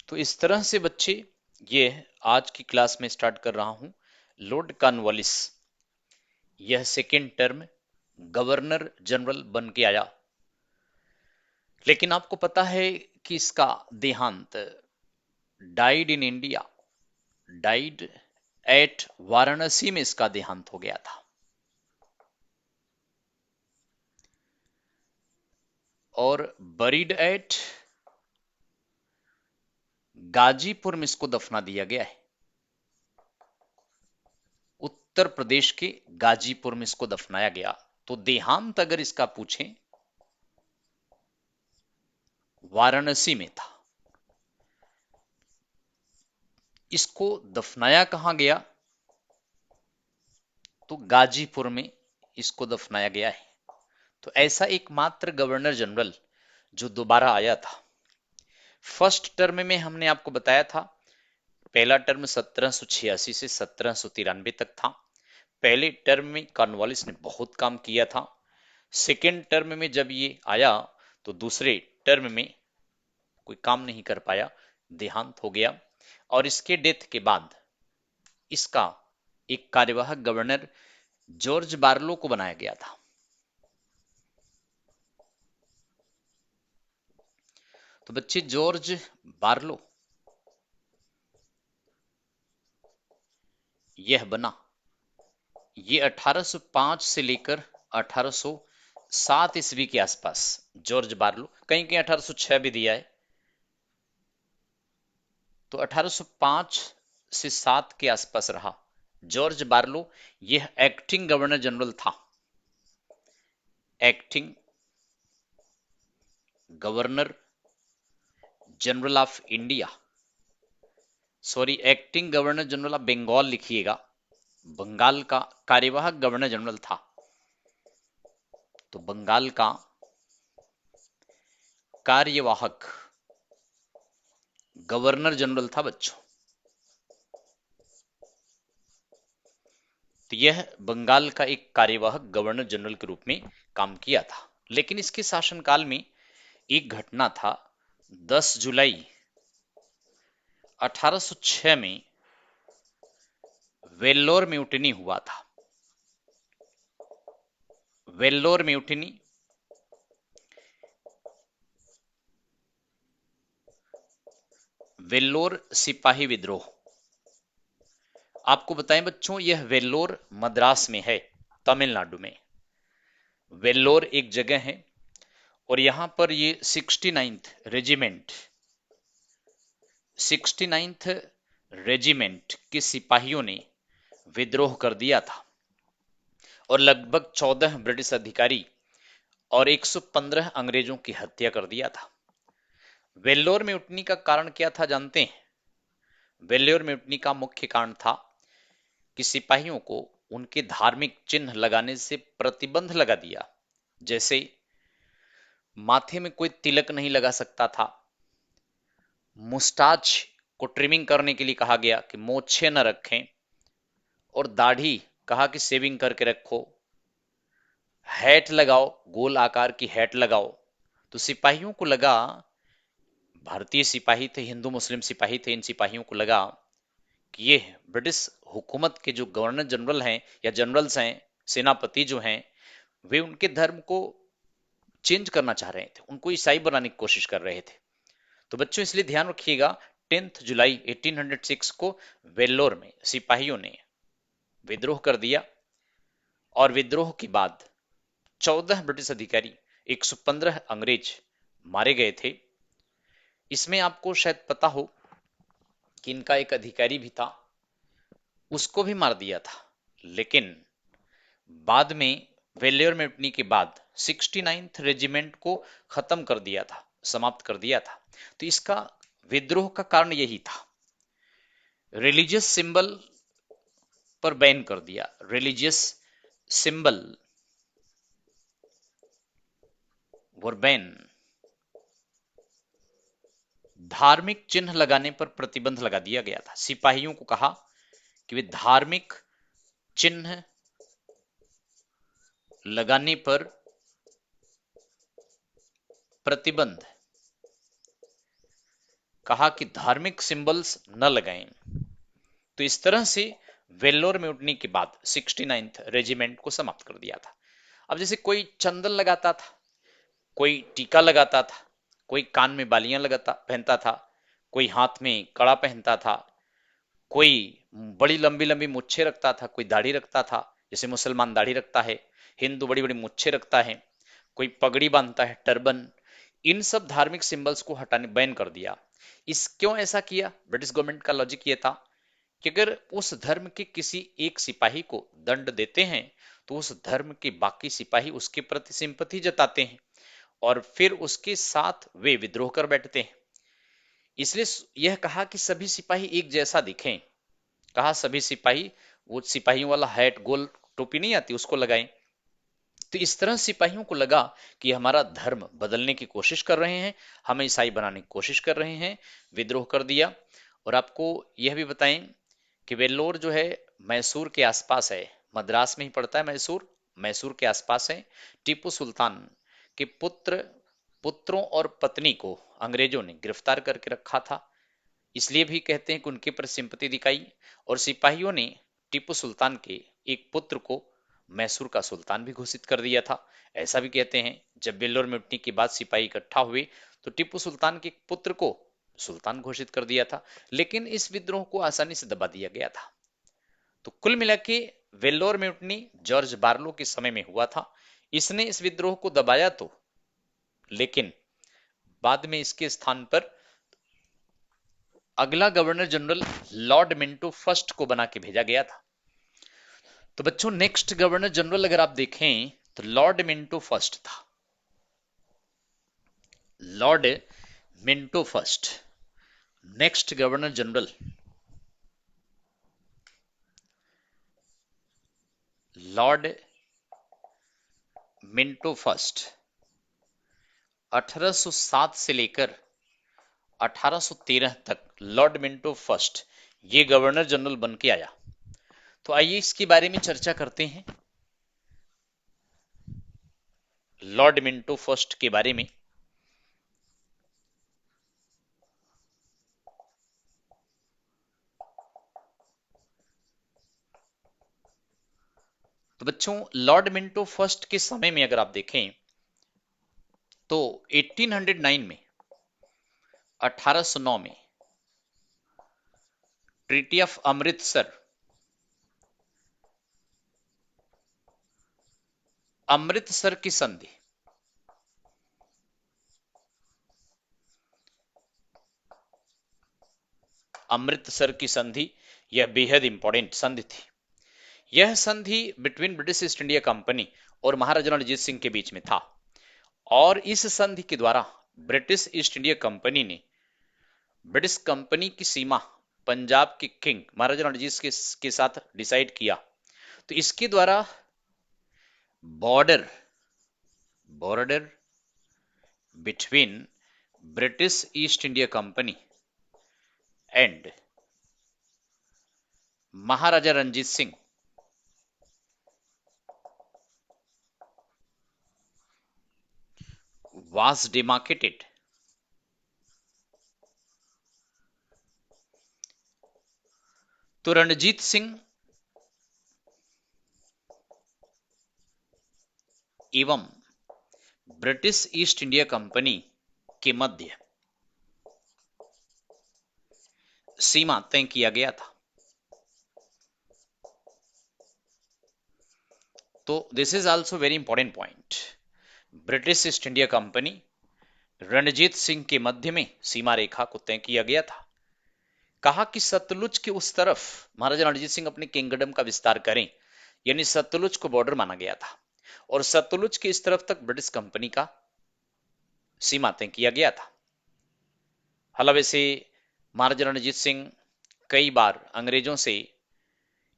तो इस तरह से बच्चे ये आज की क्लास में स्टार्ट कर रहा हूं। लॉर्ड कॉर्नवालिस यह सेकेंड टर्म गवर्नर जनरल बन के आया, लेकिन आपको पता है कि इसका देहांत, died in India, died eight Varanasi में इसका देहांत हो गया था। और बरीड एट गाजीपुर में इसको दफना दिया गया है। उत्तर प्रदेश के गाजीपुर में इसको दफनाया गया। तो देहांत अगर इसका पूछें, वाराणसी में था। इसको दफनाया कहां गया? तो गाजीपुर में इसको दफनाया गया है। तो ऐसा एकमात्र गवर्नर जनरल जो दोबारा आया था। फर्स्ट टर्म में हमने आपको बताया था, पहला टर्म 1786 से 1793 तक था। पहले टर्म में कॉर्नवालिस ने बहुत काम किया था। सेकेंड टर्म में जब ये आया तो दूसरे टर्म में कोई काम नहीं कर पाया, देहांत हो गया। और इसके डेथ के बाद इसका एक कार्यवाहक गवर्नर जॉर्ज बार्लो को बनाया गया था। तो बच्चे जॉर्ज बार्लो यह बना, ये 1805 से लेकर 1807 ईस्वी के आसपास जॉर्ज बार्लो, कहीं कहीं 1806 भी दिया है। तो 1805 से 7 के आसपास रहा जॉर्ज बार्लो। यह एक्टिंग गवर्नर जनरल था। Acting governor general of India, sorry, acting governor general of Bengal लिखिएगा। बंगाल का कार्यवाहक गवर्नर जनरल था। तो बंगाल का कार्यवाहक गवर्नर जनरल था बच्चों। तो यह बंगाल का एक कार्यवाहक गवर्नर जनरल के रूप में काम किया था। लेकिन इसके शासनकाल में एक घटना था। 10 जुलाई 1806 में वेल्लोर म्यूटिनी हुआ था। वेल्लोर म्यूटिनी वेल्लोर सिपाही विद्रोह। आपको बताएं बच्चों, यह वेल्लोर मद्रास में है, तमिलनाडु में। वेल्लोर एक जगह है और यहां पर ये 69th रेजिमेंट 69th रेजिमेंट के सिपाहियों ने विद्रोह कर दिया था और लगभग 14 ब्रिटिश अधिकारी और 115 अंग्रेजों की हत्या कर दिया था। वेल्लोर में उठने का कारण क्या था जानते हैं? वेल्लोर में उठने का मुख्य कारण था कि सिपाहियों को उनके धार्मिक चिन्ह लगाने से प्रतिबंध लगा दिया। जैसे माथे में कोई तिलक नहीं लगा सकता था, मुस्टाच को ट्रिमिंग करने के लिए कहा गया कि मोछे न रखें, और दाढ़ी कहा कि सेविंग करके रखो, हैट लगाओ, गोल आकार की हैट लगाओ। तो सिपाहियों को लगा, भारतीय सिपाही थे, हिंदू मुस्लिम सिपाही थे, इन सिपाहियों को लगा कि ये ब्रिटिश हुकूमत के जो गवर्नर जनरल हैं या जनरल्स हैं, सेनापति जो हैं, वे उनके धर्म को चेंज करना चाह रहे थे, उनको ईसाई बनाने की कोशिश कर रहे थे। तो बच्चों इसलिए ध्यान रखिएगा, 10 जुलाई 1806 को वेल्लोर में सिपाहियों ने विद्रोह कर दिया और विद्रोह के बाद 14 ब्रिटिश अधिकारी, 115 अंग्रेज मारे गए थे। इसमें आपको शायद पता हो कि इनका एक अधिकारी भी था, उसको भी मार दिया था। लेकिन बाद में वेल्योर म्यूटिनी के बाद 69th रेजिमेंट को खत्म कर दिया था, समाप्त कर दिया था। तो इसका विद्रोह का कारण यही था, रिलीजियस सिंबल पर बैन कर दिया। रिलीजियस सिंबल वर बैन, धार्मिक चिन्ह लगाने पर प्रतिबंध लगा दिया गया था। सिपाहियों को कहा कि वे धार्मिक चिन्ह लगाने पर प्रतिबंध कहा कि धार्मिक सिंबल्स न लगाएं। तो इस तरह से वेल्लोर म्यूटनी के बाद 69th रेजिमेंट को समाप्त कर दिया था। अब जैसे कोई चंदन लगाता था, कोई टीका लगाता था, कोई कान में बालियां लगाता पहनता था, कोई हाथ में कड़ा पहनता था, कोई बड़ी लंबी लंबी मुच्छें रखता था, कोई दाढ़ी रखता था, जैसे मुसलमान दाढ़ी रखता है, हिंदू बड़ी बड़ी मुच्छें रखता है, कोई पगड़ी बांधता है, टर्बन, इन सब धार्मिक सिंबल्स को हटाने बैन कर दिया। इस क्यों ऐसा किया? ब्रिटिश गवर्नमेंट का लॉजिक ये था कि अगर उस धर्म के किसी एक सिपाही को दंड देते हैं तो उस धर्म के बाकी सिपाही उसके प्रति सिंपथी जताते हैं और फिर उसके साथ वे विद्रोह कर बैठते हैं। इसलिए यह कहा कि सभी सिपाही एक जैसा दिखें। कहा सभी सिपाही वो सिपाहियों वाला हैट, गोल टोपी नहीं आती, उसको लगाएं। तो इस तरह सिपाहियों को लगा कि हमारा धर्म बदलने की कोशिश कर रहे हैं, हमें ईसाई बनाने की कोशिश कर रहे हैं, विद्रोह कर दिया। और आपको यह भी बताएं कि वेल्लोर जो है मैसूर के आसपास है, मद्रास में ही पड़ता है मैसूर, मैसूर के आसपास है। टीपू सुल्तान के पुत्रों और पत्नी को अंग्रेजों ने गिरफ्तार करके रखा था, इसलिए भी कहते हैं कि उनके पर सिंपति दिखाई। और सिपाहियों ने टीपू सुल्तान के एक पुत्र को मैसूर का सुल्तान भी घोषित कर दिया था। ऐसा भी कहते हैं जब वेल्लोर मिटने के बाद सिपाही इकट्ठा हुए तो टिप्पू सुल्तान के पुत्र को सुल्तान घोषित कर दिया था, लेकिन इस विद्रोह को आसानी से दबा दिया गया था। तो कुल मिला के वेल्लोर म्यूटनी जॉर्ज बार्लो के समय में हुआ था। इसने इस विद्रोह को दबाया तो, लेकिन बाद में इसके स्थान पर अगला governor general Lord Minto first को बना के भेजा गया था। तो बच्चों नेक्स्ट गवर्नर जनरल अगर आप देखें तो लॉर्ड मिंटो फर्स्ट था। Lord Minto first next governor general Lord Minto first 1807 से लेकर 1813 तक लॉर्ड मिंटो फर्स्ट ये गवर्नर जनरल बन के आया। तो आइए इसके बारे में चर्चा करते हैं, लॉर्ड मिंटो फर्स्ट के बारे में। तो बच्चों लॉर्ड मिंटो फर्स्ट के समय में अगर आप देखें तो 1809 में 1809 में ट्रीटी ऑफ अमृतसर, अमृतसर की संधि, अमृतसर की संधि यह बेहद इंपॉर्टेंट संधि थी। यह संधि between British East India company और महाराजा रणजीत सिंह के बीच में था और इस संधि के द्वारा ब्रिटिश ईस्ट इंडिया कंपनी ने ब्रिटिश कंपनी की सीमा पंजाब के किंग महाराजा रणजीत के साथ डिसाइड किया। तो इसके द्वारा border border between British East India company and Maharaja Ranjit Singh was demarcated। तो रणजीत सिंह एवं ब्रिटिश ईस्ट इंडिया कंपनी के मध्य सीमा तय किया गया था। तो this is also very important point. British East India company Ranjit Singh के मध्य में सीमा रेखा को तय किया गया था। कहा कि सतलुज के उस तरफ महाराजा रणजीत सिंह अपने किंगडम का विस्तार करें, यानी सतलुज को बॉर्डर माना गया था और सतलुज के इस तरफ तक ब्रिटिश कंपनी का सीमा तय किया गया था। हालांकि वैसे महाराजा रणजीत सिंह कई बार अंग्रेजों से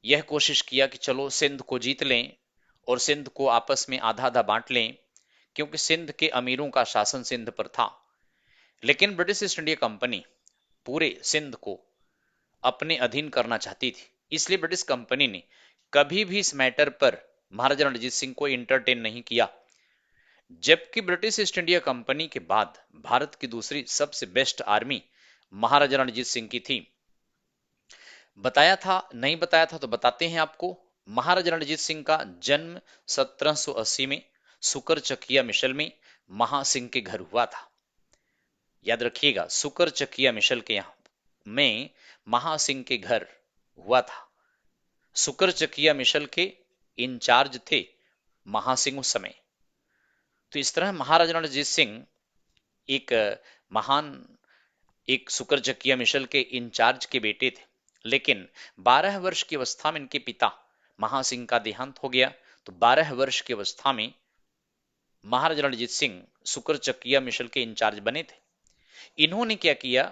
यह कोशिश किया कि चलो सिंध को जीत लें और सिंध को आपस में आधा आधा बांट लें, क्योंकि सिंध के अमीरों का शासन सिंध पर था। लेकिन ब्रिटिश ईस्ट इंडिया कंपनी पूरे सिंध को अपने अधीन करना चाहती थी, इसलिए ब्रिटिश कंपनी ने कभी भी इस मैटर पर महाराजा रणजीत सिंह को इंटरटेन नहीं किया। जबकि ब्रिटिश ईस्ट इंडिया कंपनी के बाद भारत की दूसरी सबसे बेस्ट आर्मी महाराजा रणजीत सिंह की थी। बताया था, नहीं बताया था तो बताते हैं आपको। महाराजा रणजीत सिंह का जन्म 1780 में सुकरचकिया मिशल में महासिंह के घर हुआ था। याद रखिएगा, सुकरचकिया मिशल के यहां में महासिंह के घर हुआ था। सुकरचकिया मिशल के इंचार्ज थे महासिंह उस समय। तो इस तरह महाराजा रणजीत सिंह एक महान, एक सुकरचकिया मिशल के इंचार्ज के बेटे थे। लेकिन 12 वर्ष की अवस्था में इनके पिता महासिंह का देहांत हो गया। तो 12 वर्ष की अवस्था में महाराजा रणजीत सिंह सुकरचकिया मिशल के इंचार्ज बने थे। इन्होंने क्या किया,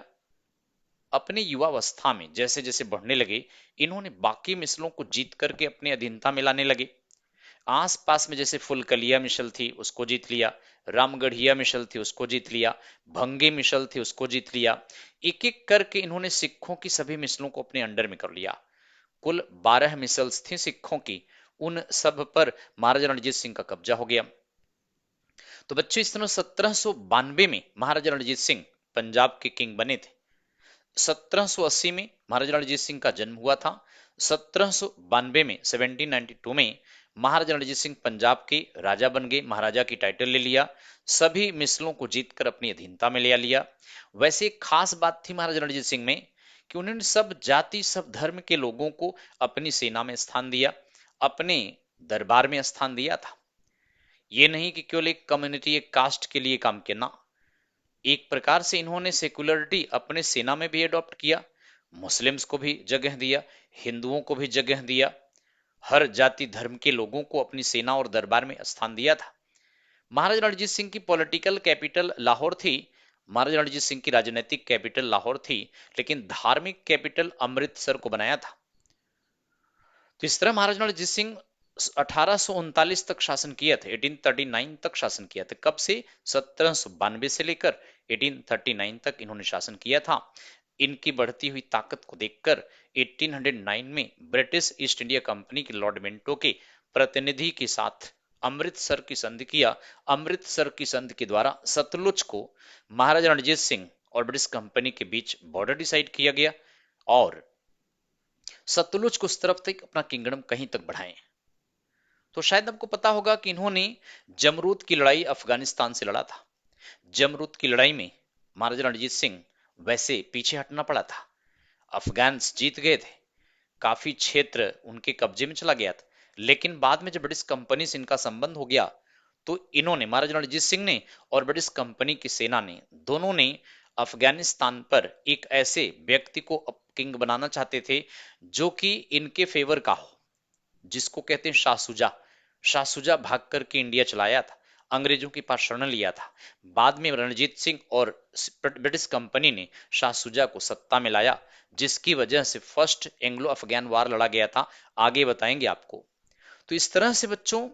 अपने युवावस्था में जैसे जैसे बढ़ने लगे, इन्होंने बाकी मिसलों को जीत करके अपने अधीनता में लाने लगे। आसपास में जैसे फुलकलिया मिशल थी उसको जीत लिया, रामगढ़िया मिशल थी उसको जीत लिया, भंगे मिशल थी उसको जीत लिया। एक एक करके इन्होंने सिखों की सभी मिसलों को अपने अंडर में कर लिया। कुल 12 मिसल्स थी सिखों की, उन सब पर महाराजा रणजीत सिंह का कब्जा हो गया। तो बच्चों, इस तरह 1792 में महाराजा रणजीत सिंह पंजाब के किंग बने थे। 1780 में महाराजा रणजीत सिंह का जन्म हुआ था। 1792 में 1792 में महाराजा रणजीत सिंह पंजाब के राजा बन गए, महाराजा की टाइटल ले लिया, सभी मिसलों को जीतकर अपनी अधीनता में ले लिया। वैसे एक खास बात थी महाराजा रणजीत सिंह में कि उन्होंने सब जाति सब धर्म के लोगों को अपनी सेना में स्थान दिया, अपने दरबार में स्थान दिया था। ये नहीं कि केवल एक कम्युनिटी, एक कास्ट के लिए काम किया ना, एक प्रकार से इन्होंने सेकुलरिटी अपने सेना में भी अडॉप्ट किया, मुस्लिम्स को भी जगह दिया, हिंदुओं को भी जगह दिया, हर जाति धर्म के लोगों को अपनी सेना और दरबार में स्थान दिया था। महाराजा रणजीत सिंह की पॉलिटिकल कैपिटल लाहौर थी, महाराजा रणजीत सिंह की राजनीतिक कैपिटल लाहौर थी, लेकिन धार्मिक कैपिटल अमृतसर को बनाया था। तो इस तरह महाराजा रणजीत सिंह 1839 तक शासन किया था, 1839 तक शासन किया था। कब से? 1792 से लेकर 1839 तक इन्होंने शासन किया था। इनकी बढ़ती हुई ताकत को देखकर 1809 में ब्रिटिश ईस्ट इंडिया कंपनी के लॉर्ड मिंटो के प्रतिनिधि के साथ अमृतसर की संधि किया। अमृतसर की संधि के द्वारा सतलुज को महाराजा रणजीत सिंह और ब्रिटिश कंपनी के बीच बॉर्डर डिसाइड किया गया और सतलुज को उस तरफ तक अपना किंगडम कहीं तक बढ़ाएं। तो शायद आपको पता होगा कि इन्होंने जमरूद की लड़ाई अफगानिस्तान से लड़ा था। जमरूद की लड़ाई में महाराजा रणजीत सिंह वैसे पीछे हटना पड़ा था, अफगान्स जीत गए थे, काफी क्षेत्र उनके कब्जे में चला गया था। लेकिन बाद में जब ब्रिटिश कंपनी से इनका संबंध हो गया तो इन्होंने, महाराजा रणजीत सिंह ने और ब्रिटिश कंपनी की सेना ने, दोनों ने अफगानिस्तान पर एक ऐसे व्यक्ति को किंग बनाना चाहते थे जो कि इनके फेवर का हो, जिसको कहते हैं शाह सुजा। शाह सुजा भाग करके इंडिया चलाया था, अंग्रेजों के पास शरण लिया था। बाद में रणजीत सिंह और ब्रिटिश कंपनी ने शाह सुजा को सत्ता में लाया, जिसकी वजह से फर्स्ट एंग्लो अफगान वार लड़ा गया था। आगे बताएंगे आपको। तो इस तरह से बच्चों,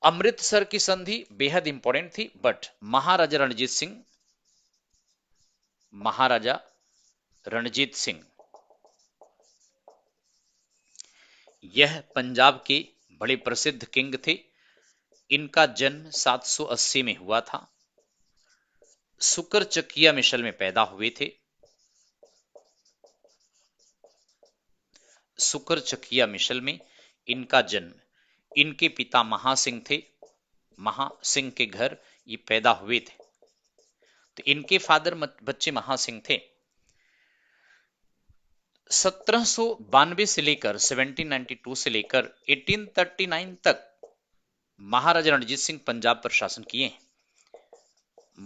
अमृतसर की संधि बेहद इंपॉर्टेंट थी। बट महाराजा रणजीत सिंह, महाराजा रणजीत सिंह यह पंजाब के बड़े प्रसिद्ध किंग थे। इनका जन्म 780 में हुआ था। सुकरचकिया मिशल में पैदा हुए थे। सुकरचकिया मिशल में इनका जन्म, इनके पिता महासिंह थे, महासिंह के घर ये पैदा हुए थे। तो इनके फादर बच्चे महासिंह थे। 1792 से लेकर 1792 से लेकर 1839 तक महाराजा रणजीत सिंह पंजाब पर शासन किए।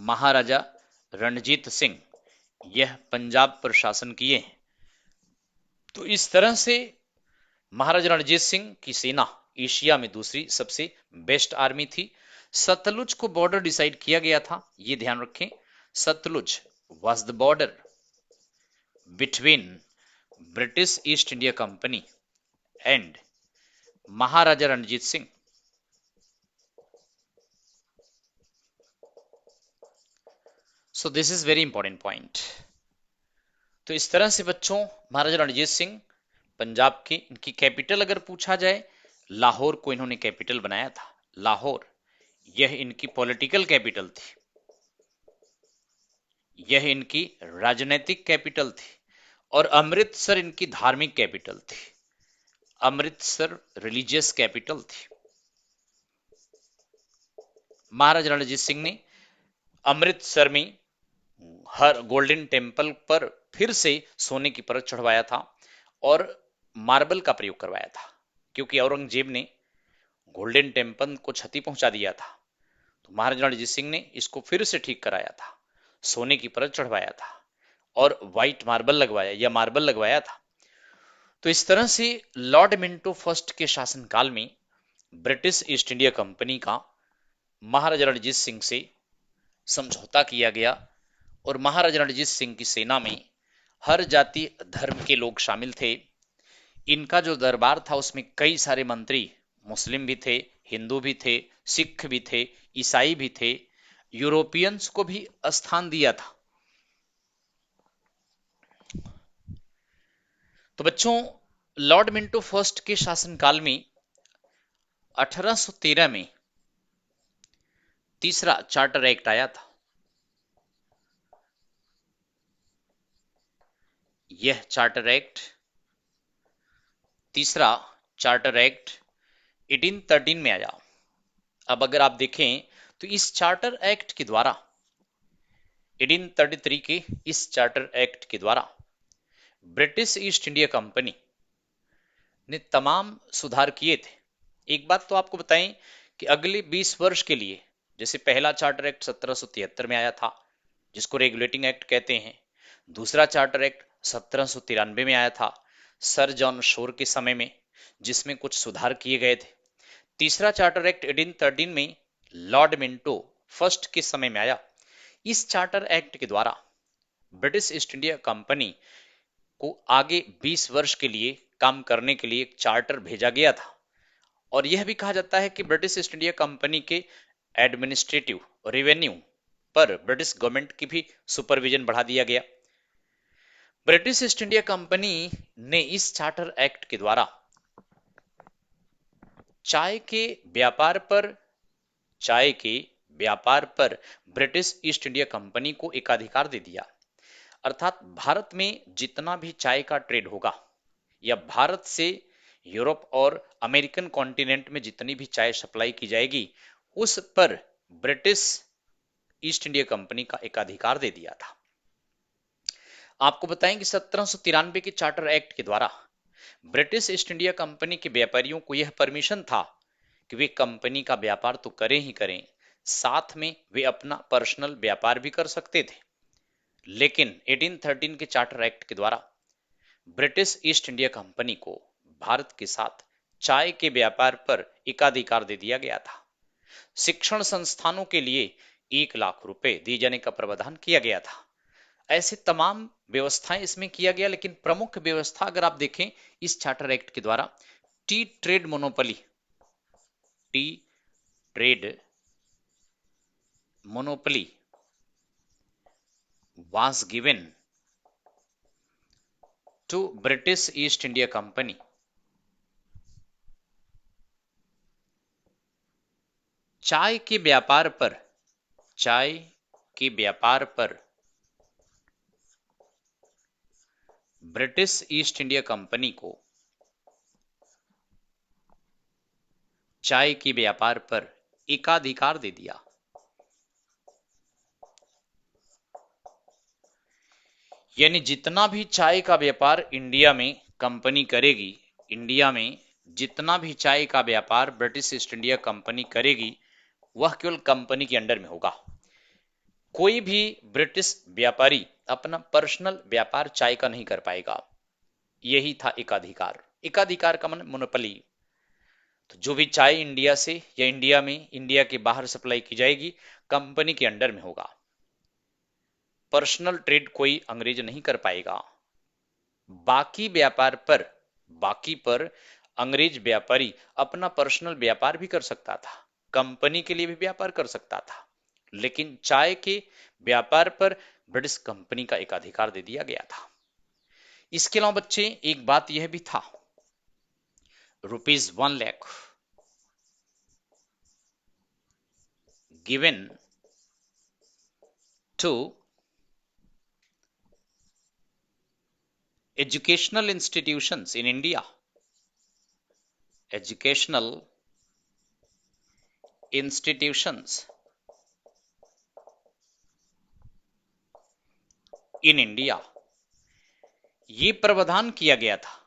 महाराजा रणजीत सिंह यह पंजाब पर शासन किए। तो इस तरह से महाराजा रणजीत सिंह की सेना एशिया में दूसरी सबसे बेस्ट आर्मी थी। सतलुज को बॉर्डर डिसाइड किया गया था, ये ध्यान रखें। Sutlej was the border between British East India company and Maharaja Ranjit Singh. So this is very important point. तो इस तरह से बच्चों, महाराजा रणजीत सिंह पंजाब की, इनकी कैपिटल अगर पूछा जाए, लाहौर को इन्होंने कैपिटल बनाया था। लाहौर यह इनकी पॉलिटिकल कैपिटल थी। यह इनकी राजनीतिक कैपिटल थी और अमृतसर इनकी धार्मिक कैपिटल थी। अमृतसर रिलीजियस कैपिटल थी। महाराजा रणजीत सिंह ने अमृतसर में हर गोल्डन टेम्पल पर फिर से सोने की परत चढ़वाया था और मार्बल का प्रयोग करवाया था, क्योंकि औरंगजेब ने गोल्डन टेम्पल को क्षति पहुंचा दिया था। तो महाराजा रणजीत सिंह ने इसको फिर से ठीक कराया था, सोने की परत चढ़वाया था और व्हाइट मार्बल लगवाया या मार्बल लगवाया था। तो इस तरह से लॉर्ड मिंटो फर्स्ट के शासनकाल में ब्रिटिश ईस्ट इंडिया कंपनी का महाराजा रणजीत सिंह से समझौता किया गया और महाराजा रणजीत सिंह की सेना में हर जाति धर्म के लोग शामिल थे। इनका जो दरबार था उसमें कई सारे मंत्री मुस्लिम भी थे, हिंदू भी थे, सिख भी थे, ईसाई भी थे, यूरोपियंस को भी स्थान दिया था। तो बच्चों, लॉर्ड मिंटो फर्स्ट के शासनकाल में 1813 में तीसरा चार्टर एक्ट आया था। यह चार्टर एक्ट, तीसरा चार्टर एक्ट 1813 में आया। अब अगर आप देखें तो इस चार्टर एक्ट के द्वारा 1833 के इस चार्टर एक्ट के द्वारा ब्रिटिश ईस्ट इंडिया कंपनी ने तमाम सुधार किए थे। एक बात तो आपको बताएं कि अगले 20 वर्ष के लिए, जैसे पहला चार्टर एक्ट 1773 में आया था जिसको रेगुलेटिंग एक्ट कहते हैं, दूसरा चार्टर एक्ट 1793 में आया था सर जॉन शोर के समय में, जिसमें कुछ सुधार किए गए थे। तीसरा चार्टर एक्ट 1813 में लॉर्ड मिंटो फर्स्ट के समय में आया। इस चार्टर एक्ट के द्वारा ब्रिटिश ईस्ट इंडिया कंपनी को आगे 20 वर्ष के लिए काम करने के लिए एक चार्टर भेजा गया था और यह भी कहा जाता है कि ब्रिटिश ईस्ट इंडिया कंपनी के एडमिनिस्ट्रेटिव रेवेन्यू पर ब्रिटिश गवर्नमेंट की भी सुपरविजन बढ़ा दिया गया। ब्रिटिश ईस्ट इंडिया कंपनी ने इस चार्टर एक्ट के द्वारा चाय के व्यापार पर चाय के व्यापार पर ब्रिटिश ईस्ट इंडिया कंपनी को एकाधिकार दे दिया। अर्थात भारत में जितना भी चाय का ट्रेड होगा या भारत से यूरोप और अमेरिकन कॉन्टिनेंट में जितनी भी चाय सप्लाई की जाएगी उस पर ब्रिटिश ईस्ट इंडिया कंपनी का एकाधिकार दे दिया था। आपको बताएं कि 1793 के चार्टर एक्ट के द्वारा ब्रिटिश ईस्ट इंडिया कंपनी के व्यापारियों को यह परमिशन था कि वे कंपनी का व्यापार तो करें ही करें, साथ में वे अपना पर्सनल व्यापार भी कर सकते थे। लेकिन 1813 के चार्टर एक्ट के द्वारा ब्रिटिश ईस्ट इंडिया कंपनी को भारत के साथ चाय के व्यापार पर एकाधिकार दे दिया गया था। शिक्षण संस्थानों के लिए 1 लाख रुपए दिए जाने का प्रावधान किया गया था। ऐसे तमाम व्यवस्थाएं इसमें किया गया, लेकिन प्रमुख व्यवस्था अगर आप देखें इस चार्टर एक्ट के द्वारा T trade monopoly was given to British East India Company। चाय के व्यापार पर ब्रिटिश ईस्ट इंडिया कंपनी को चाय के व्यापार पर एकाधिकार दे दिया। यानी जितना भी चाय का व्यापार इंडिया में कंपनी करेगी, इंडिया में जितना भी चाय का व्यापार ब्रिटिश ईस्ट इंडिया कंपनी करेगी वह केवल कंपनी के अंडर में होगा। कोई भी ब्रिटिश व्यापारी अपना पर्सनल व्यापार चाय का नहीं कर पाएगा। यही था एकाधिकार। एकाधिकार का मतलब मोनोपोली। तो जो भी चाय इंडिया से या इंडिया में इंडिया के बाहर सप्लाई की जाएगी कंपनी के अंडर में होगा। पर्सनल ट्रेड कोई अंग्रेज नहीं कर पाएगा। बाकी व्यापार पर अंग्रेज व्यापारी अपना पर्सनल व्यापार भी कर सकता था, कंपनी के लिए भी व्यापार कर सकता था, लेकिन चाय के व्यापार पर ब्रिटिश कंपनी का एकाधिकार दे दिया गया था। इसके अलावा बच्चे एक बात यह भी था, ₹1 lakh given to educational institutions in India, educational institutions in India, ये प्रावधान किया गया था,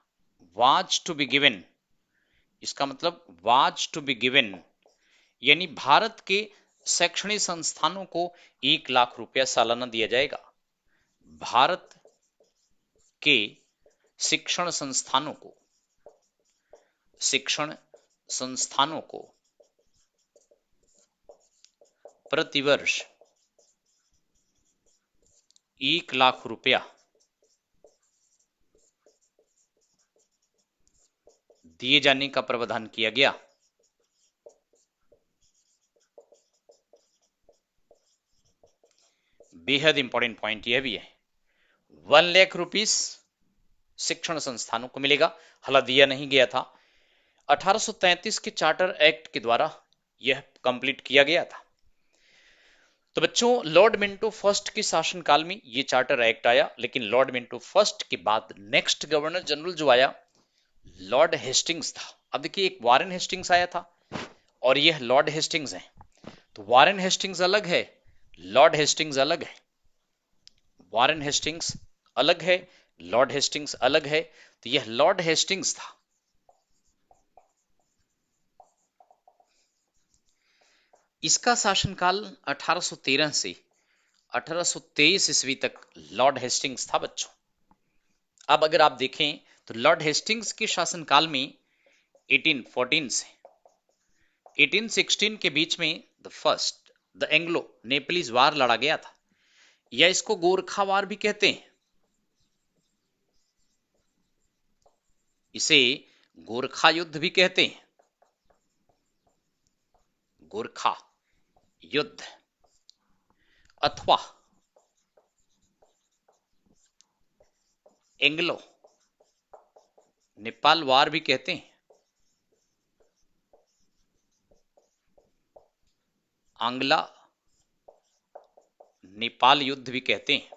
वाज टू बी गिवन। इसका मतलब वाज टू बी गिवन यानी भारत के शैक्षणिक संस्थानों को 1 लाख रुपया सालाना दिया जाएगा। भारत के शिक्षण संस्थानों को, शिक्षण संस्थानों को प्रतिवर्ष 1 लाख रुपया दिए जाने का प्रावधान किया गया। बेहद इंपॉर्टेंट पॉइंट यह भी है, 1 लाख रुपीस शिक्षण संस्थानों को मिलेगा। हालांकि दिया नहीं गया था, 1833 के चार्टर एक्ट के द्वारा यह कंप्लीट किया गया था। तो बच्चों, लॉर्ड मिंटो फर्स्ट के शासनकाल में यह चार्टर एक्ट आया, लेकिन लॉर्ड मिंटो फर्स्ट के बाद नेक्स्ट गवर्नर जनरल जो आया लॉर्ड हेस्टिंग्स था। अब देखिए, एक वारेन हेस्टिंग्स आया था और यह लॉर्ड हेस्टिंग्स है। तो वारेन हेस्टिंग्स अलग है, लॉर्ड हेस्टिंग्स अलग है। वारेन हेस्टिंग्स अलग है, लॉर्ड हेस्टिंग्स अलग है। तो यह लॉर्ड हेस्टिंग्स था। इसका शासनकाल 1813 से 1823 ईस्वी तक लॉर्ड हेस्टिंग्स था बच्चों। अब अगर आप देखें तो लॉर्ड हेस्टिंग्स के शासनकाल में 1814 से 1816 के बीच में द एंग्लो नेपलीज वार लड़ा गया था, या इसको गोरखा वार भी कहते हैं। इसे गोरखा युद्ध भी कहते हैं, गोरखा युद्ध अथवा एंग्लो नेपाल वार भी कहते हैं, आंग्ला नेपाल युद्ध भी कहते हैं।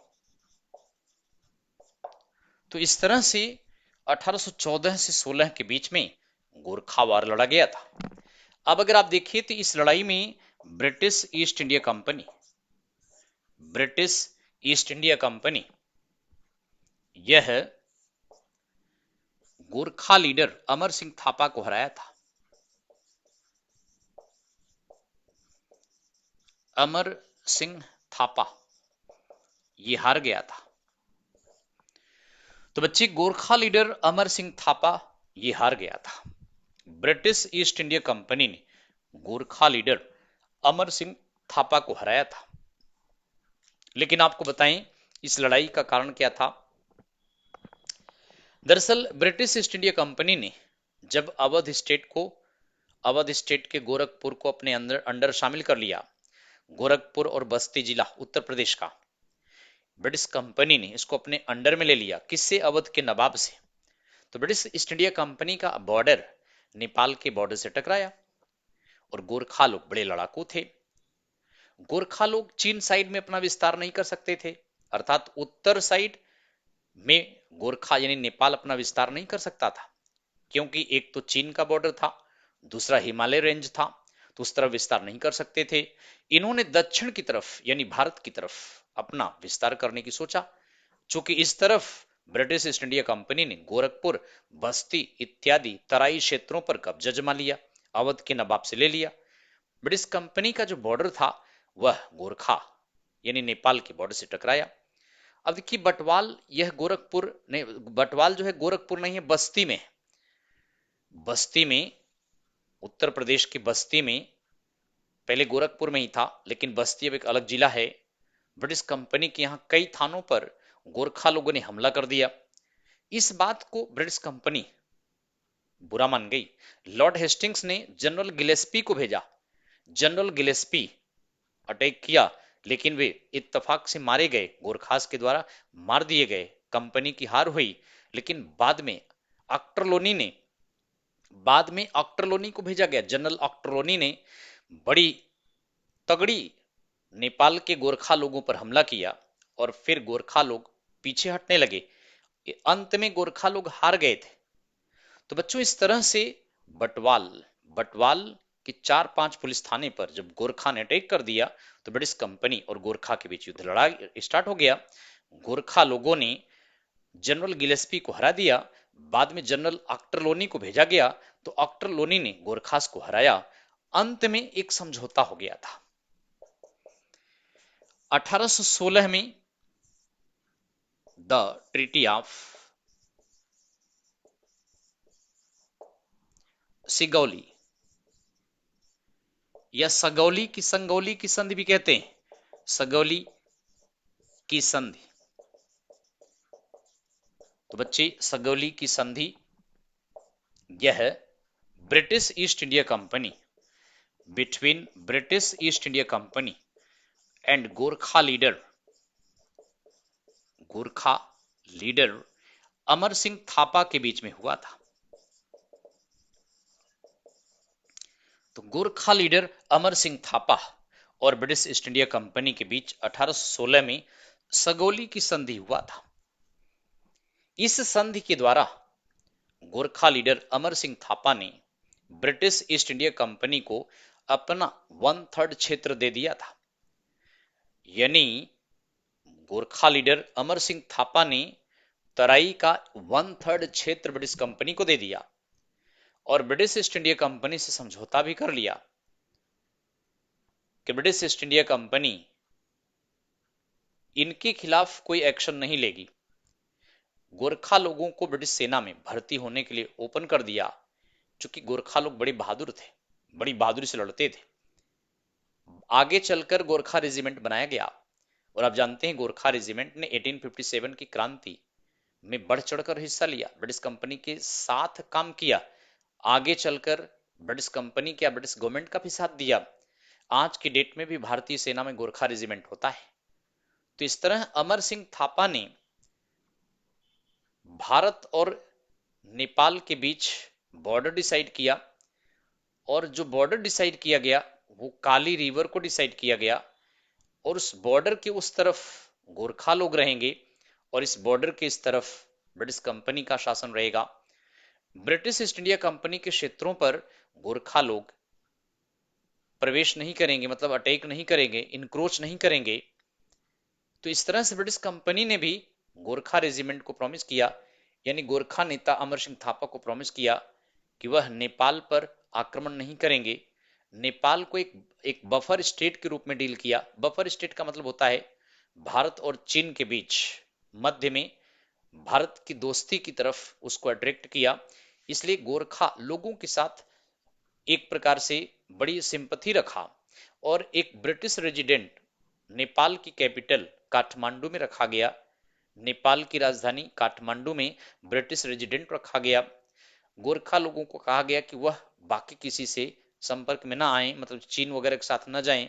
तो इस तरह से 1814 से 16 के बीच में गोरखा वार लड़ा गया था। अब अगर आप देखिए तो इस लड़ाई में British East India company, British East India company यह गोरखा लीडर अमर सिंह थापा को हराया था। अमर सिंह थापा ये हार गया था। तो बच्चे, गोरखा लीडर अमर सिंह थापा ये हार गया था। ब्रिटिश ईस्ट इंडिया कंपनी ने गोरखा लीडर अमर सिंह थापा को हराया था। लेकिन आपको बताएं, इस लड़ाई का कारण क्या था। दरअसल ब्रिटिश ईस्ट इंडिया कंपनी ने जब अवध स्टेट के गोरखपुर को अपने अंडर शामिल कर लिया, गोरखपुर और बस्ती जिला उत्तर प्रदेश का, ब्रिटिश कंपनी ने इसको अपने अंडर में ले लिया। किससे? अवध के नवाब से। तो ब्रिटिश ईस्ट इंडिया कंपनी का बॉर्डर नेपाल के बॉर्डर से टकराया और गोरखा लोग बड़े लड़ाकू थे। गोरखा लोग चीन साइड में अपना विस्तार नहीं कर सकते थे, अर्थात उत्तर साइड में गोरखा यानी नेपाल अपना विस्तार नहीं कर सकता था, क्योंकि एक तो चीन का बॉर्डर था, दूसरा हिमालय रेंज था, तो उस तरफ विस्तार नहीं कर सकते थे। इन्होंने दक्षिण की तरफ यानी भारत की तरफ अपना विस्तार करने की सोचा। चूंकि इस तरफ ब्रिटिश ईस्ट इंडिया कंपनी ने गोरखपुर, बस्ती इत्यादि तराई क्षेत्रों पर कब्जा जमा लिया, अवध के नवाब से ले लिया। ब्रिटिश कंपनी का जो बॉर्डर था वह गोरखा यानी नेपाल के बॉर्डर से टकराया। अब देखिए, बटवाल यह गोरखपुर नहीं, बटवाल जो है गोरखपुर नहीं है, बस्ती में। बस्ती में, उत्तर प्रदेश की बस्ती में, पहले गोरखपुर में ही था लेकिन बस्ती अब एक अलग जिला है। ब्रिटिश कंपनी के यहां कई थानों पर गोरखा लोगों ने हमला कर दिया। इस बात को ब्रिटिश कंपनी बुरा मान गई। लॉर्ड हेस्टिंग्स ने जनरल गिलेस्पी को भेजा। जनरल गिलेस्पी अटैक किया, लेकिन वे इत्तेफाक से मारे गए, गोरखास के द्वारा मार दिए गए। कंपनी की हार हुई, लेकिन बाद में ऑक्टरलोनी को भेजा गया। जनरल ऑक्टरलोनी ने बड़ी तगड़ी नेपाल के गोरखा लोगों पर हमला किया और फिर गोरखा लोग पीछे हटने लगे। अंत में गोरखा लोग हार गए थे। तो बच्चों इस तरह से बटवाल बटवाल के 4-5 पुलिस थाने पर जब गोरखा ने अटैक कर दिया तो ब्रिटिश कंपनी और गोरखा के बीच युद्ध लड़ाई स्टार्ट हो गया। गोरखा लोगों ने जनरल गिलेस्पी को हरा दिया। बाद में जनरल ऑक्टरलोनी को भेजा गया तो ऑक्टरलोनी ने गोरखास को हराया। अंत में एक समझौता हो गया था 1816 में, द ट्रीटी ऑफ सिगौली या सगौली की संगौली की संधि भी कहते हैं, सगौली की संधि। तो बच्चे सगौली की संधि यह British East India company, between British East India company and Gorkha leader Amar Singh Thapa के बीच में हुआ था। तो गोरखा लीडर अमर सिंह थापा और ब्रिटिश ईस्ट इंडिया कंपनी के बीच 1816 में सगौली की संधि हुआ था। इस संधि के द्वारा गोरखा लीडर अमर सिंह थापा ने ब्रिटिश ईस्ट इंडिया कंपनी को अपना 1/3 क्षेत्र दे दिया था। यानी गोरखा लीडर अमर सिंह थापा ने तराई का 1/3 क्षेत्र ब्रिटिश कंपनी को दे दिया और ब्रिटिश ईस्ट इंडिया कंपनी से समझौता भी कर लिया कि ब्रिटिश ईस्ट इंडिया कंपनी इनके खिलाफ कोई एक्शन नहीं लेगी। गोरखा लोगों को ब्रिटिश सेना में भर्ती होने के लिए ओपन कर दिया, क्योंकि गोरखा लोग बड़े बहादुर थे, बड़ी बहादुरी से लड़ते थे। आगे चलकर गोरखा रेजिमेंट बनाया गया और आप जानते हैं गोरखा रेजिमेंट ने 1857 की क्रांति में बढ़ चढ़कर हिस्सा लिया, ब्रिटिश कंपनी के साथ काम किया, आगे चलकर ब्रिटिश कंपनी क्या ब्रिटिश गवर्नमेंट का भी साथ दिया। आज की डेट में भी भारतीय सेना में गोरखा रेजिमेंट होता है। तो इस तरह अमर सिंह थापा ने भारत और नेपाल के बीच बॉर्डर डिसाइड किया और जो बॉर्डर डिसाइड किया गया वो काली रिवर को डिसाइड किया गया और उस बॉर्डर के उस तरफ गोरखा लोग रहेंगे और इस बॉर्डर के इस तरफ ब्रिटिश कंपनी का शासन रहेगा। ब्रिटिश ईस्ट इंडिया कंपनी के क्षेत्रों पर गोरखा लोग प्रवेश नहीं करेंगे, मतलब अटैक नहीं करेंगे, इनक्रोच नहीं करेंगे। तो इस तरह से ब्रिटिश कंपनी ने भी गोरखा रेजिमेंट को प्रॉमिस किया, यानी गोरखा नेता अमर सिंह थापा को प्रॉमिस किया कि वह नेपाल पर आक्रमण नहीं करेंगे। नेपाल को एक बफर स्टेट के रूप में डील किया। बफर स्टेट का मतलब होता है भारत और चीन के बीच मध्य में भारत की दोस्ती की तरफ उसको अट्रैक्ट किया। इसलिए गोरखा लोगों के साथ एक प्रकार से बड़ी सिंपथी रखा और एक ब्रिटिश रेजिडेंट नेपाल की कैपिटल काठमांडू में रखा गया। नेपाल की राजधानी काठमांडू में ब्रिटिश रेजिडेंट रखा गया। गोरखा लोगों को कहा गया कि वह बाकी किसी से संपर्क में ना आए, मतलब चीन वगैरह के साथ न जाएं।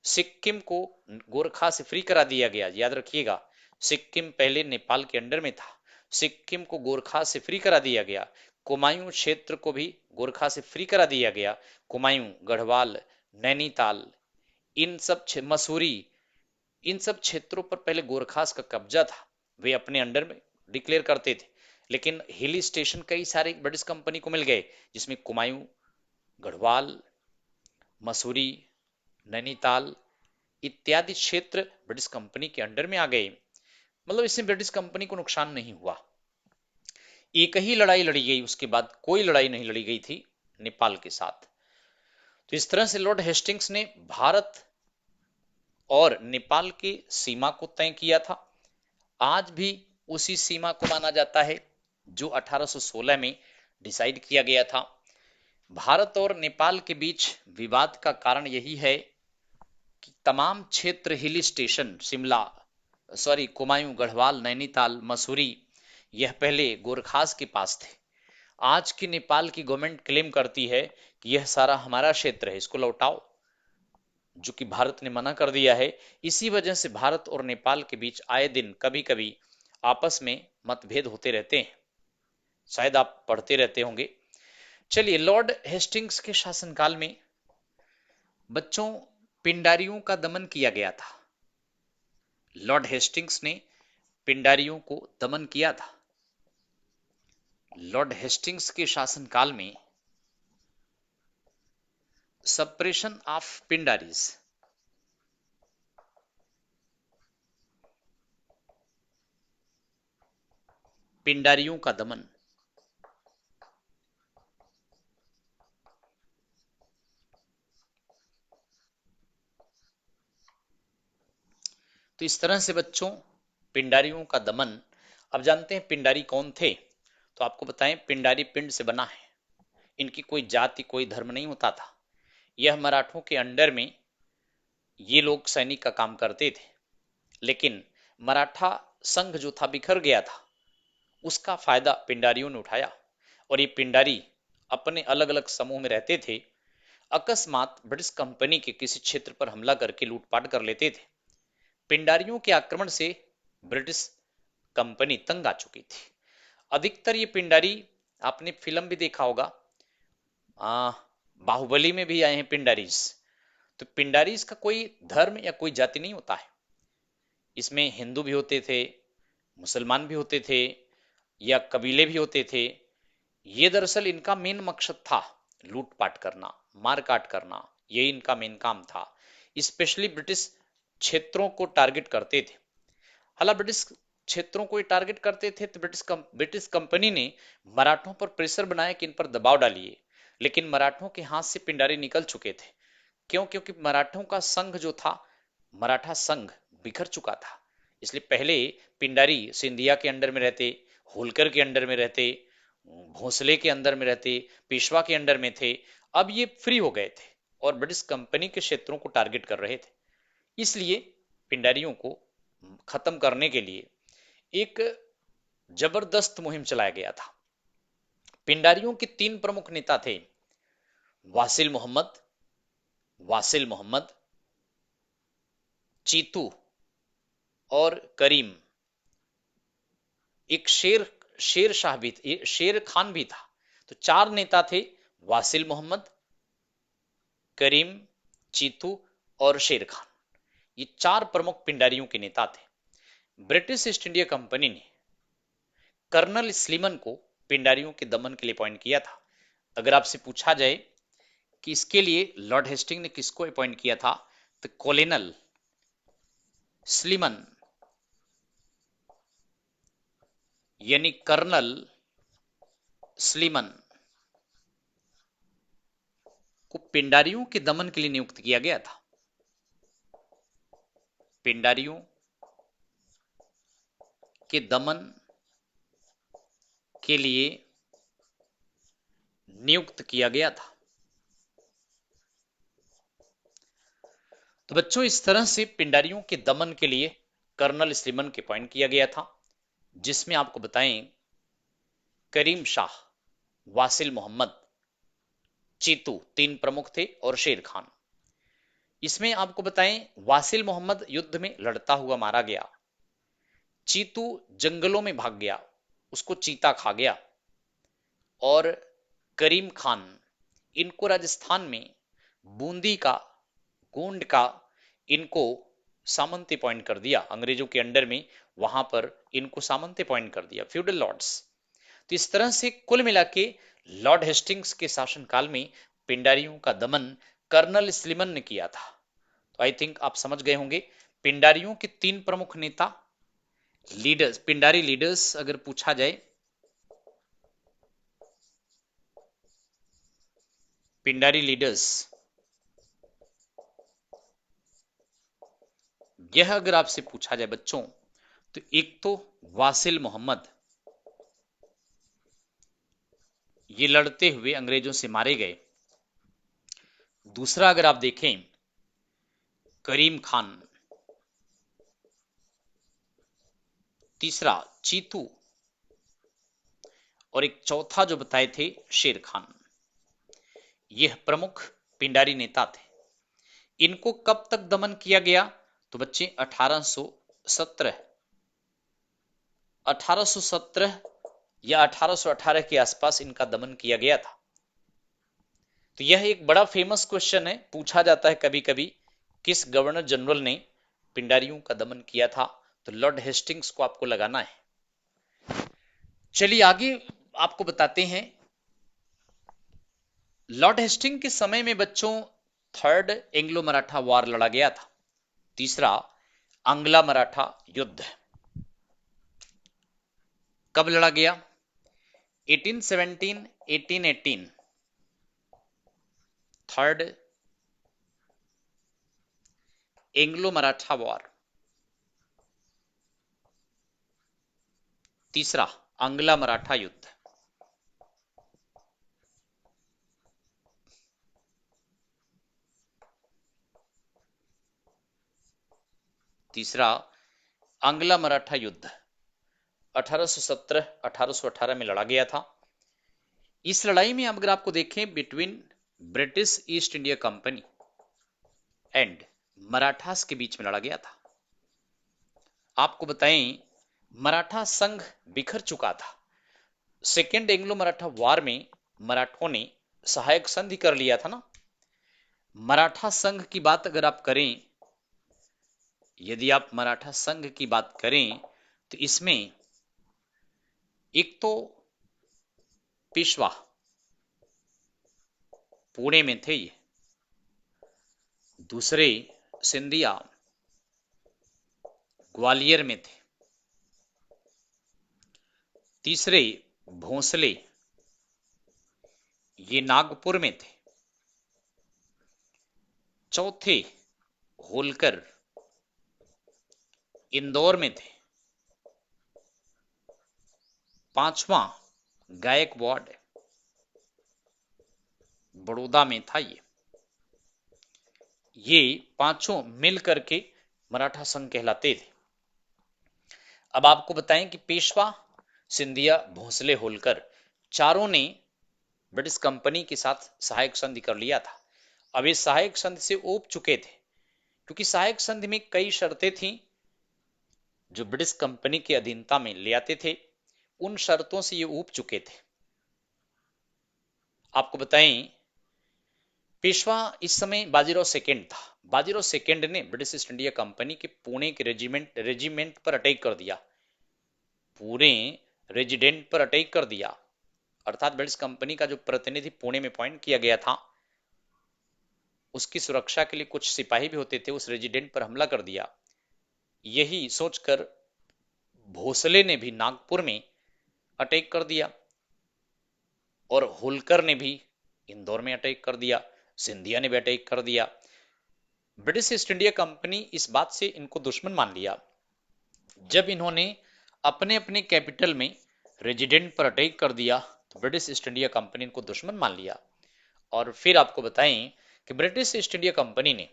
सिक्किम को गोरखा से फ्री करा दिया गया, याद रखिएगा, सिक्किम पहले नेपाल के अंडर में था, सिक्किम को गोरखा से फ्री करा दिया गया। कुमायूं क्षेत्र को भी गोरखा से फ्री करा दिया गया। कुमायूं, गढ़वाल, नैनीताल, इन सब मसूरी, इन सब क्षेत्रों पर पहले गोरखास का कब्जा था, वे अपने अंडर में डिक्लेयर करते थे। लेकिन हिली स्टेशन कई सारे ब्रिटिश कंपनी को मिल गए, जिसमें कुमायूं, गढ़वाल, मसूरी, नैनीताल इत्यादि क्षेत्र ब्रिटिश कंपनी के अंडर में आ गए। मतलब इससे ब्रिटिश कंपनी को नुकसान नहीं हुआ। एक ही लड़ाई लड़ी गई, उसके बाद कोई लड़ाई नहीं लड़ी गई थी नेपाल के साथ। तो इस तरह से लॉर्ड हेस्टिंग्स ने भारत और नेपाल की सीमा को तय किया था। आज भी उसी सीमा को माना जाता है जो 1816 में डिसाइड किया गया था। भारत और नेपाल के बीच विवाद का कारण यही है कि तमाम क्षेत्र हिली स्टेशन, कुमायूं, गढ़वाल, नैनीताल, मसूरी, यह पहले गोरखास के पास थे। आज की नेपाल की गवर्नमेंट क्लेम करती है कि यह सारा हमारा क्षेत्र है, इसको लौटाओ, जो कि भारत ने मना कर दिया है। इसी वजह से भारत और नेपाल के बीच आए दिन कभी कभी आपस में मतभेद होते रहते हैं, शायद आप पढ़ते रहते होंगे। चलिए, लॉर्ड हेस्टिंग्स के शासनकाल में बच्चों पिंडारियों का दमन किया गया था। लॉर्ड हेस्टिंग्स ने पिंडारियों को दमन किया था। लॉर्ड हेस्टिंग्स के शासनकाल में सप्रेशन ऑफ पिंडारीज, पिंडारियों का दमन। तो इस तरह से बच्चों पिंडारियों का दमन। अब जानते हैं पिंडारी कौन थे। तो आपको बताएं, पिंडारी पिंड से बना है, इनकी कोई जाति कोई धर्म नहीं होता था। यह मराठों के अंडर में ये लोग सैनिक का काम करते थे, लेकिन मराठा संघ जो था बिखर गया था, उसका फायदा पिंडारियों ने उठाया और ये पिंडारी अपने अलग अलग समूह में रहते थे। अकस्मात ब्रिटिश कंपनी के किसी क्षेत्र पर हमला करके लूटपाट कर लेते थे। पिंडारियों के आक्रमण से ब्रिटिश कंपनी तंग आ चुकी थी। अधिकतर ये पिंडारी, आपने फिल्म भी देखा होगा, बाहुबली में भी आए हैं पिंडारीज। तो पिंडारीज का कोई धर्म या कोई जाति नहीं होता है। इसमें हिंदू भी होते थे, मुसलमान भी होते थे, या कबीले भी होते थे। ये दरअसल इनका मेन मकसद था लूटपाट करना, मारकाट करना, यही इनका मेन काम था। स्पेशली ब्रिटिश क्षेत्रों को टारगेट करते थे। हालांकि ब्रिटिश क्षेत्रों को ये टारगेट करते थे, तो ब्रिटिश कंपनी ने मराठों पर प्रेशर बनाया कि इन पर दबाव डालिए, लेकिन मराठों के हाथ से पिंडारी निकल चुके थे। क्यों? क्योंकि मराठों का संघ जो था, मराठा संघ बिखर चुका था। इसलिए पहले पिंडारी सिंधिया के अंडर में रहते, होलकर के अंडर में रहते, भोसले के अंदर में रहते, पेशवा के अंडर में थे। अब ये फ्री हो गए थे और ब्रिटिश कंपनी के क्षेत्रों को टारगेट कर रहे थे। इसलिए पिंडारियों को खत्म करने के लिए एक जबरदस्त मुहिम चलाया गया था। पिंडारियों के 3 प्रमुख नेता थे, वासिल मोहम्मद, वासिल मोहम्मद, चीतू और करीम। एक शेर शाह भी, शेर खान भी था। तो 4 नेता थे, वासिल मोहम्मद, करीम, चीतू और शेर खान। ये 4 प्रमुख पिंडारियों के नेता थे। ब्रिटिश ईस्ट इंडिया कंपनी ने कर्नल स्लीमन को पिंडारियों के दमन के लिए अपॉइंट किया था। अगर आपसे पूछा जाए कि इसके लिए लॉर्ड हेस्टिंग ने किसको अपॉइंट किया था, तो कॉलोनल स्लीमन यानी कर्नल स्लीमन को पिंडारियों के दमन के लिए नियुक्त किया गया था। पिंडारियों के दमन के लिए नियुक्त किया गया था। तो बच्चों इस तरह से पिंडारियों के दमन के लिए कर्नल स्लीमन के अपॉइंट किया गया था, जिसमें आपको बताएं करीम शाह, वासिल मोहम्मद, चीतू 3 प्रमुख थे और शेर खान। इसमें आपको बताएं वासिल मोहम्मद युद्ध में लड़ता हुआ मारा गया, चीतू जंगलों में भाग गया, उसको चीता खा गया, और करीम खान, इनको राजस्थान में बूंदी का, गोंड का, इनको सामंत अपॉइंट कर दिया अंग्रेजों के अंडर में। वहां पर इनको सामंत अपॉइंट कर दिया, फ्यूडल लॉर्ड्स। तो इस तरह से कुल मिला के लॉर्ड हेस्टिंग्स के शासनकाल में पिंडारियों का दमन कर्नल स्लीमन ने किया था। तो आई थिंक आप समझ गए होंगे पिंडारियों के 3 प्रमुख नेता, लीडर्स, पिंडारी लीडर्स अगर पूछा जाए, पिंडारी लीडर्स, यह अगर आपसे पूछा जाए बच्चों, तो एक तो वासिल मोहम्मद, ये लड़ते हुए अंग्रेजों से मारे गए। दूसरा अगर आप देखें करीम खान, तीसरा चीतू, और एक चौथा जो बताए थे शेर खान। यह प्रमुख पिंडारी नेता थे। इनको कब तक दमन किया गया? तो बच्चे 1817 या 1818 के आसपास इनका दमन किया गया था। तो यह एक बड़ा फेमस क्वेश्चन है, पूछा जाता है कभी कभी, किस गवर्नर जनरल ने पिंडारियों का दमन किया था? तो लॉर्ड हेस्टिंग्स को आपको लगाना है। चलिए आगे आपको बताते हैं, लॉर्ड हेस्टिंग के समय में बच्चों थर्ड एंग्लो मराठा वॉर लड़ा गया था। तीसरा आंग्ला मराठा युद्ध कब लड़ा गया? 1817, 1818 थर्ड एंग्लो मराठा वॉर। तीसरा आंग्ला मराठा युद्ध। तीसरा आंग्ला मराठा युद्ध 1817-1818 में लड़ा गया था। इस लड़ाई में अगर आपको देखें between British East India company and Marathas के बीच में लड़ा गया था। आपको बताएं, मराठा संघ बिखर चुका था। सेकेंड एंग्लो मराठा वॉर में मराठों ने सहायक संधि कर लिया था ना। मराठा संघ की बात अगर आप करें, यदि आप मराठा संघ की बात करें तो इसमें एक तो पेशवा पुणे में थे, ये दूसरे सिंधिया ग्वालियर में थे, तीसरे भोंसले ये नागपुर में थे, चौथे होलकर इंदौर में थे, पांचवा गायकवाड़ बड़ौदा में था। ये पांचों मिल करके मराठा संघ कहलाते थे। अब आपको बताएं कि पेशवा, सिंधिया, भोंसले, होलकर चारों ने ब्रिटिश कंपनी के साथ सहायक संधि कर लिया था। अब इस सहायक संधि से ऊब चुके थे, क्योंकि सहायक संधि में कई शर्तें थीं जो ब्रिटिश कंपनी की अधीनता में ले आते थे। उन शर्तों से ये ऊब चुके थे। आपको बताएं, पेशवा इस समय बाजीराव सेकेंड था। बाजीराव सेकेंड ने ब्रिटिश ईस्ट इंडिया कंपनी के पुणे के रेजिमेंट पर अटैक कर दिया। पूरे रेजिडेंट पर अटैक कर दिया, अर्थात ब्रिटिश कंपनी का जो प्रतिनिधि पुणे में अपॉइंट किया गया था, उसकी सुरक्षा के लिए कुछ सिपाही भी होते थे, उस रेजिडेंट पर हमला कर दिया। यही सोचकर भोसले ने भी नागपुर में अटैक कर दिया और होलकर ने भी इंदौर में अटैक कर दिया, सिंधिया ने भी अटैक कर दिया। ब्रिटिश ईस्ट इंडिया कंपनी इस बात से इनको दुश्मन मान लिया। जब इन्होंने अपने अपने कैपिटल में रेजिडेंट पर अटैक कर दिया तो ब्रिटिश ईस्ट इंडिया कंपनी इनको दुश्मन मान लिया। और फिर आपको बताएं कि ब्रिटिश ईस्ट इंडिया कंपनी ने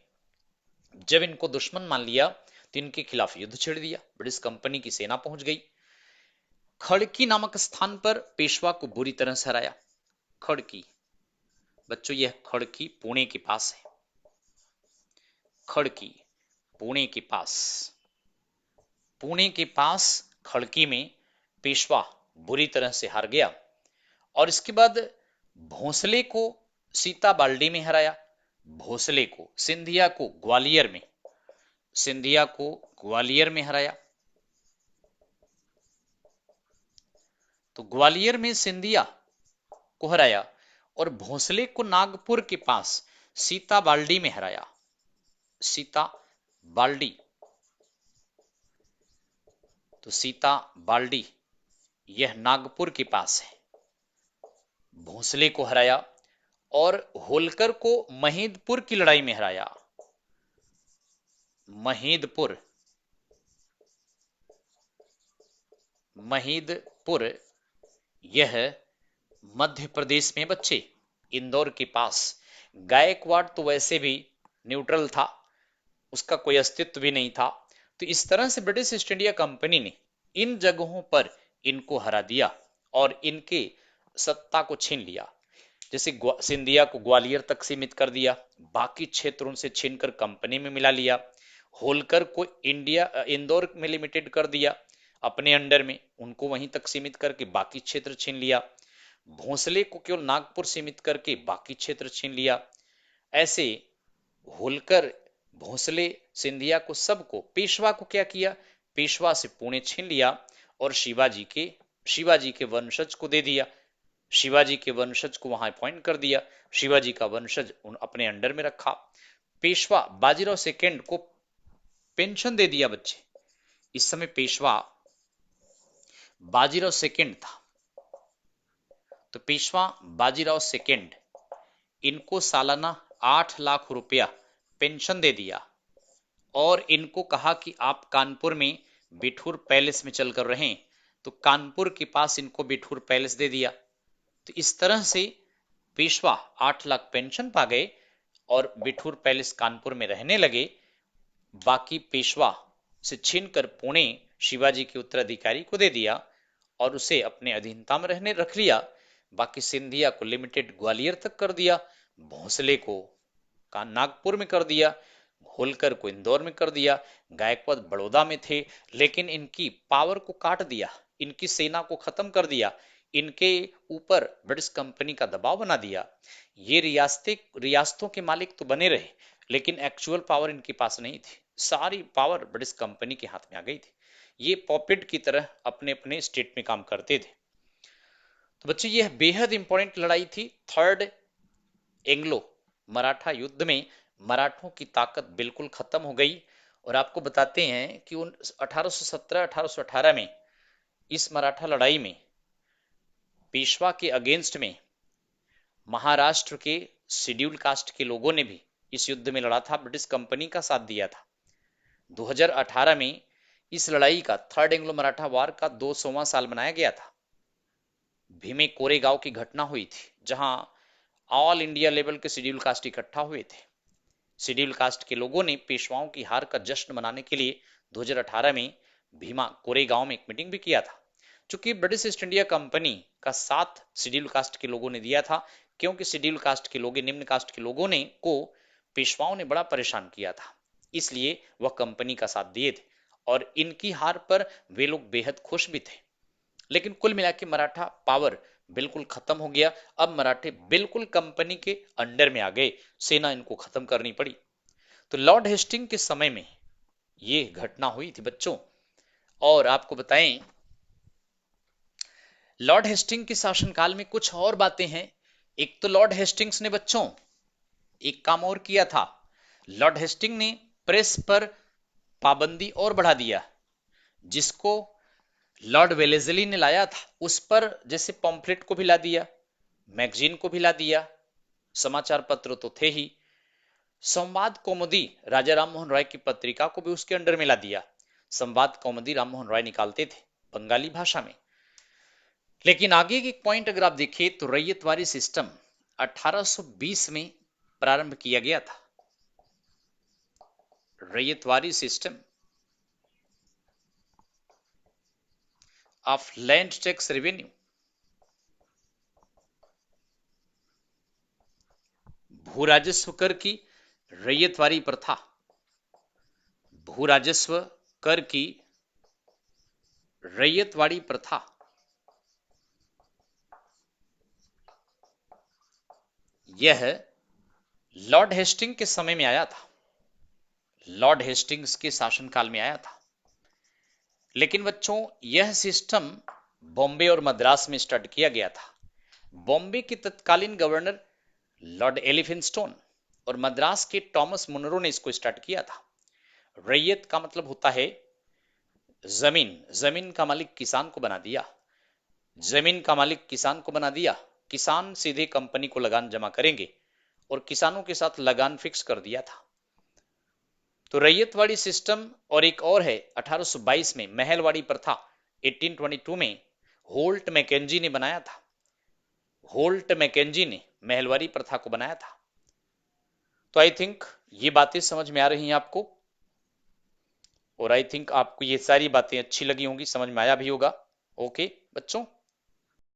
जब इनको दुश्मन मान लिया तो इनके खिलाफ युद्ध छेड़ दिया। ब्रिटिश कंपनी की सेना पहुंच गई। खड़की नामक स्थान पर पेशवा को बुरी तरह से हराया। खड़की बच्चों, यह खड़की पुणे के पास है। खड़की पुणे के पास, पुणे के पास खड़की में पेशवा बुरी तरह से हार गया। और इसके बाद भोंसले को सीता बाल्डी में हराया। भोंसले को, सिंधिया को ग्वालियर में, सिंधिया को ग्वालियर में हराया। तो ग्वालियर में सिंधिया को हराया और भोंसले को नागपुर के पास सीता बाल्डी में हराया। सीता बाल्डी, तो सीता बाल्डी यह नागपुर के पास है। भोंसले को हराया और होलकर को महीदपुर की लड़ाई में हराया। महीदपुर, महीदपुर यह मध्य प्रदेश में बच्चे, इंदौर के पास। गायकवाड़ तो वैसे भी न्यूट्रल था, उसका कोई अस्तित्व भी नहीं था। तो इस तरह से ब्रिटिश ईस्ट इंडिया कंपनी ने इन जगहों पर इनको हरा दिया और इनके सत्ता को छीन लिया। जैसे सिंधिया को ग्वालियर तक सीमित कर दिया, बाकी क्षेत्रों से छीनकर कंपनी में मिला लिया। होलकर को इंदौर में लिमिटेड कर दिया अपने अंडर में, उनको वहीं तक सीमित करके बाकी क्षेत्र छीन लिया। भोंसले को केवल नागपुर सीमित करके बाकी क्षेत्र छीन लिया। ऐसे होलकर, भोंसले, सिंधिया को सबको, पेशवा को क्या किया, पेशवा से पुणे छीन लिया और शिवाजी के शिवाजी के वंशज को दे दिया, शिवाजी के वंशज को वहां अपॉइंट कर दिया, शिवाजी का वंशज अपने अंडर में रखा। पेशवा बाजीराव सेकेंड को पेंशन दे दिया बच्चे। इस समय पेशवा बाजीराव सेकेंड था, तो पेशवा बाजीराव सेकेंड इनको सालाना 8 लाख रुपया पेंशन दे दिया और इनको कहा कि आप कानपुर में बिठूर पैलेस में चलकर रहें, तो कानपुर के पास इनको बिठूर पैलेस दे दिया। तो इस तरह से पेशवा 8 लाख पेंशन पा गए और बिठूर पैलेस कानपुर में रहने लगे। बाकी पेशवा से छीनकर पुणे शिवाजी के उत्तराधिकारी को दे दिया और उसे अपने अधीनता में रहने रख लिया। बाकी सिंधिया को लिमिटेड ग्वालियर तक कर दिया, भोंसले को नागपुर में कर दिया, होलकर को इंदौर में कर दिया, गायकवाड़ बड़ौदा में थे, लेकिन इनकी पावर को काट दिया, इनकी सेना को खत्म कर दिया, इनके ऊपर ब्रिटिश कंपनी का दबाव बना दिया। ये रियासतों के मालिक तो बने रहे, लेकिन एक्चुअल पावर इनके पास नहीं थी, सारी पावर ब्रिटिश कंपनी के हाथ में आ गई थी। ये पॉपेट की तरह अपने अपने स्टेट में काम करते थे। तो बच्चे यह बेहद इंपॉर्टेंट लड़ाई थी। थर्ड एंग्लो मराठा युद्ध में मराठों की ताकत बिल्कुल खत्म हो गई। और आपको बताते हैं कि 1817-1818 में इस मराठा लड़ाई में पेशवा के अगेंस्ट में महाराष्ट्र के शेड्यूल कास्ट के लोगों ने भी इस युद्ध में लड़ा था, ब्रिटिश कंपनी का साथ दिया था। 2018 में इस लड़ाई का, थर्ड एंग्लो मराठा वार का 200वां साल मनाया गया था। भीमे कोरेगांव की घटना हुई थी, जहां ऑल इंडिया लेवल के शेड्यूल कास्ट इकट्ठा हुए थे। शेड्यूल कास्ट के लोगों ने पेशवाओं की हार का जश्न मनाने के लिए 2018 में भीमा कोरेगांव में एक मीटिंग भी किया था। चूंकि ब्रिटिश ईस्ट इंडिया कंपनी का साथ शेड्यूल कास्ट के लोगों ने दिया था, क्योंकि शेड्यूल कास्ट के लोग, निम्न कास्ट के लोगों ने को पेशवाओं ने बड़ा परेशान किया था, इसलिए वह कंपनी का साथ दिए थे और इनकी हार पर वे लोग बेहद खुश भी थे। लेकिन कुल मिला के मराठा पावर बिल्कुल खत्म हो गया। अब मराठे बिल्कुल कंपनी के अंडर में आ गए, सेना इनको खत्म करनी पड़ी। तो लॉर्ड हेस्टिंग के समय में ये घटना हुई थी बच्चों। और आपको बताएं, लॉर्ड हेस्टिंग के शासनकाल में कुछ और बातें हैं। एक तो लॉर्ड हेस्टिंग्स ने बच्चों एक काम और किया था, लॉर्ड हेस्टिंग ने प्रेस पर पाबंदी और बढ़ा दिया, जिसको लॉर्ड वेलेस्ली ने लाया था उस पर जैसे पॉम्फलेट को भी ला दिया, मैगजीन को भी ला दिया, समाचार पत्र तो थे ही, संवाद कौमुदी राजा राममोहन राय की पत्रिका को भी उसके अंडर में ला दिया। संवाद कौमुदी राममोहन राय निकालते थे बंगाली भाषा में। लेकिन आगे की पॉइंट अगर आप देखिए तो रैयतवारी सिस्टम 1820 में प्रारंभ किया गया था। Ryotwari system of land tax revenue, भू राजस्व कर की रैयतवारी प्रथा, भू राजस्व कर की रैयतवाड़ी प्रथा यह लॉर्ड हेस्टिंग के समय में आया था, लॉर्ड हेस्टिंग्स के शासनकाल में आया था। लेकिन बच्चों यह सिस्टम बॉम्बे और मद्रास में स्टार्ट किया गया था। बॉम्बे के तत्कालीन गवर्नर लॉर्ड एलिफिंस्टोन और मद्रास के टॉमस मुनरो ने इसको स्टार्ट किया था। रैयत का मतलब होता है जमीन, जमीन का मालिक किसान को बना दिया, जमीन का मालिक किसान को बना दिया, किसान सीधे कंपनी को लगान जमा करेंगे और किसानों के साथ लगान फिक्स कर दिया था। तो रैयतवाड़ी सिस्टम। और एक और है 1822 में महलवाड़ी प्रथा, 1822 में होल्ट मैकेंजी ने बनाया था, होल्ट मैकेंजी ने महलवाड़ी प्रथा को बनाया था। तो आई थिंक ये बातें समझ में आ रही हैं आपको, और आई थिंक आपको ये सारी बातें अच्छी लगी होंगी, समझ में आया भी होगा। ओके बच्चों।